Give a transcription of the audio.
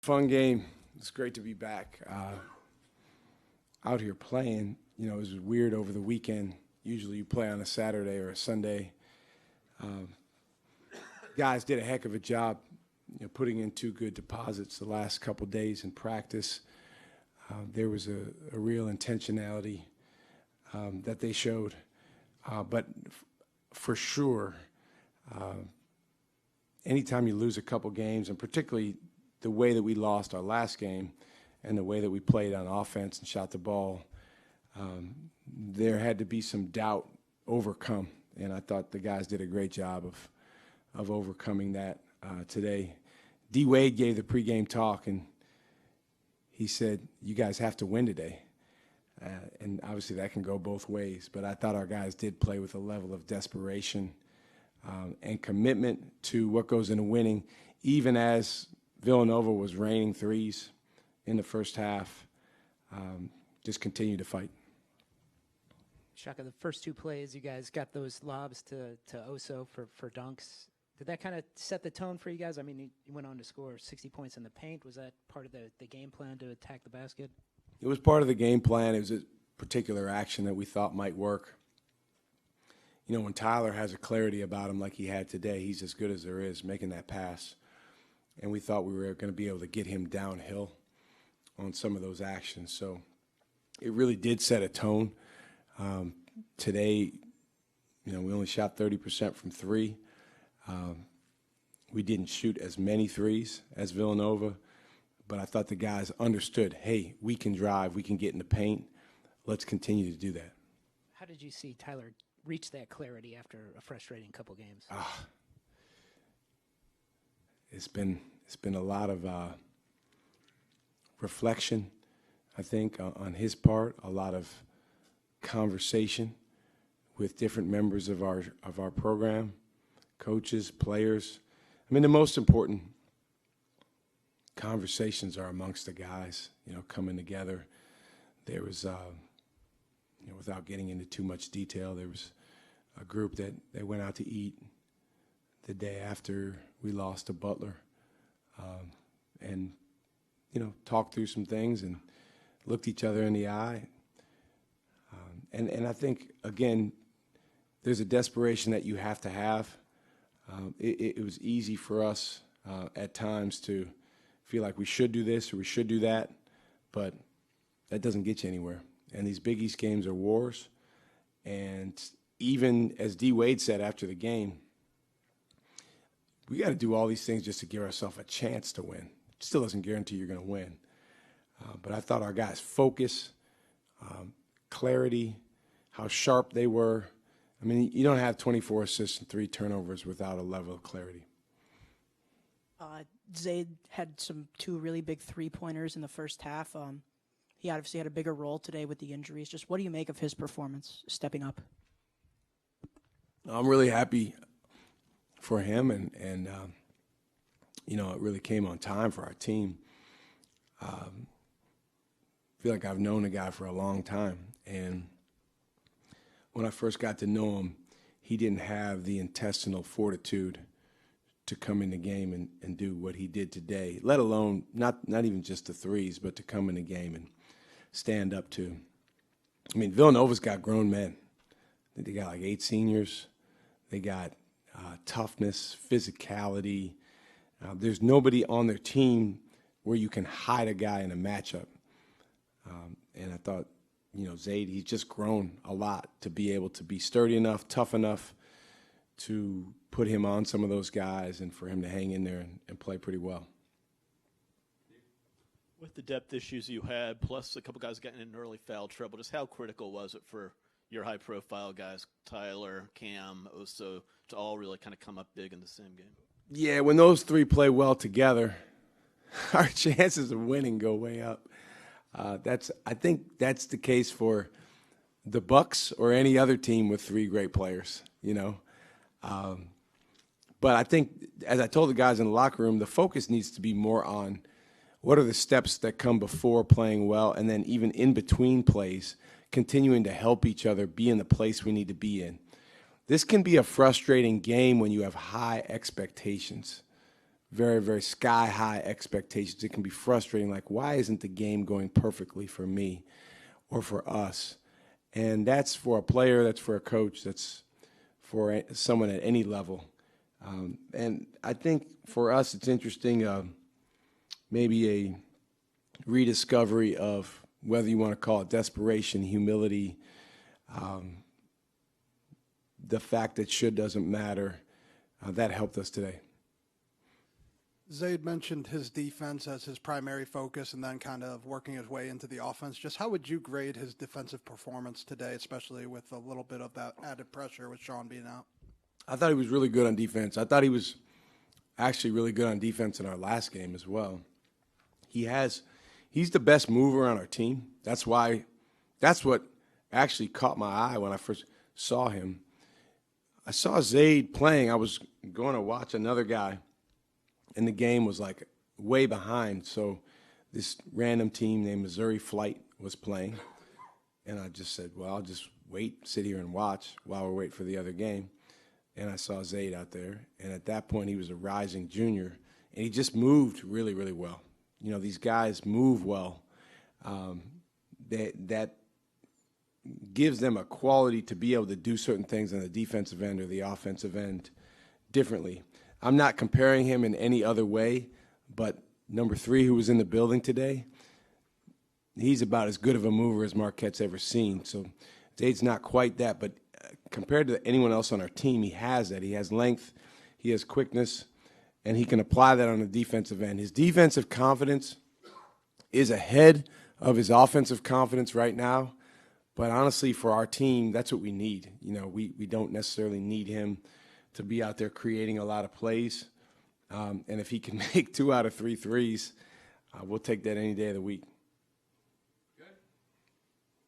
Fun game. It's great to be back out here playing. You know, it was weird over the weekend. Usually you play on a Saturday or a Sunday. Guys did a heck of a job, you know, putting in two good deposits the last couple days in practice. There was a real intentionality that they showed. But for sure, anytime you lose a couple games, and particularly the way that we lost our last game and the way that we played on offense and shot the ball, there had to be some doubt overcome. And I thought the guys did a great job of overcoming that today. D. Wade gave the pregame talk, and he said, you guys have to win today. And obviously that can go both ways. But I thought our guys did play with a level of desperation and commitment to what goes into winning, even as Villanova was raining threes in the first half. Just continue to fight. Shaka, the first two plays, you guys got those lobs to Oso for dunks. Did that kind of set the tone for you guys? I mean, you went on to score 60 points in the paint. Was that part of the game plan to attack the basket? It was part of the game plan. It was a particular action that we thought might work. You know, when Tyler has a clarity about him like he had today, he's as good as there is making that pass. And we thought we were going to be able to get him downhill on some of those actions. So it really did set a tone. Today, you know, we only shot 30% from three. We didn't shoot as many threes as Villanova, but I thought the guys understood, hey, we can drive, we can get in the paint. Let's continue to do that. How did you see Tyler reach that clarity after a frustrating couple games? It's been a lot of reflection, I think, on his part, a lot of conversation with different members of our program, coaches, players. I mean, the most important conversations are amongst the guys, you know, coming together. There was, you know, without getting into too much detail, there was a group that they went out to eat the day after we lost to Butler, and, you know, talked through some things and looked each other in the eye. And I think, again, there's a desperation that you have to have. It was easy for us at times to feel like we should do this or we should do that, but that doesn't get you anywhere. And these Big East games are wars. And even as D. Wade said after the game, we got to do all these things just to give ourselves a chance to win. It still doesn't guarantee you're going to win. But I thought our guys' focus, clarity, how sharp they were. I mean, you don't have 24 assists and 3 turnovers without a level of clarity. Zhaire had two really big three-pointers in the first half. He obviously had a bigger role today with the injuries. Just what do you make of his performance stepping up? I'm really happy for him, and you know, it really came on time for our team. I feel like I've known the guy for a long time, and when I first got to know him, he didn't have the intestinal fortitude to come in the game and do what he did today, let alone not even just the threes, but to come in the game and stand up to. I mean, Villanova's got grown men. I think they got like 8 seniors. They got toughness, physicality. There's nobody on their team where you can hide a guy in a matchup. And I thought, you know, Zhaire, he's just grown a lot to be able to be sturdy enough, tough enough to put him on some of those guys and for him to hang in there and play pretty well. With the depth issues you had, plus a couple guys getting in early foul trouble, just how critical was it for your high-profile guys, Tyler, Cam, Oso, to all really kind of come up big in the same game? Yeah, when those 3 play well together, our chances of winning go way up. I think that's the case for the Bucks or any other team with 3 great players, you know. But I think, as I told the guys in the locker room, the focus needs to be more on what are the steps that come before playing well, and then even in between plays, continuing to help each other be in the place we need to be in. This can be a frustrating game when you have high expectations. very, very sky-high expectations. It can be frustrating, like, why isn't the game going perfectly for me or for us? And that's for a player, that's for a coach, that's for someone at any level. And I think for us it's interesting, maybe a rediscovery of whether you want to call it desperation, humility, the fact that should doesn't matter. That helped us today. Zaid mentioned his defense as his primary focus and then kind of working his way into the offense. Just how would you grade his defensive performance today, especially with a little bit of that added pressure with Sean being out? I thought he was really good on defense. I thought he was actually really good on defense in our last game as well. He's the best mover on our team. That's what actually caught my eye when I first saw him. I saw Zaid playing. I was going to watch another guy, and the game was like way behind. So this random team named Missouri Flight was playing. And I just said, well, I'll just sit here and watch while we wait for the other game. And I saw Zaid out there. And at that point, he was a rising junior. And he just moved really, really well. You know, these guys move well. That gives them a quality to be able to do certain things on the defensive end or the offensive end differently. I'm not comparing him in any other way, but number 3 who was in the building today, he's about as good of a mover as Marquette's ever seen. So Zaid's not quite that, but compared to anyone else on our team, he has that. He has length, he has quickness, and he can apply that on the defensive end. His defensive confidence is ahead of his offensive confidence right now, but honestly, for our team, that's what we need. You know, we don't necessarily need him to be out there creating a lot of plays. And if he can make 2 out of 3 threes, we'll take that any day of the week.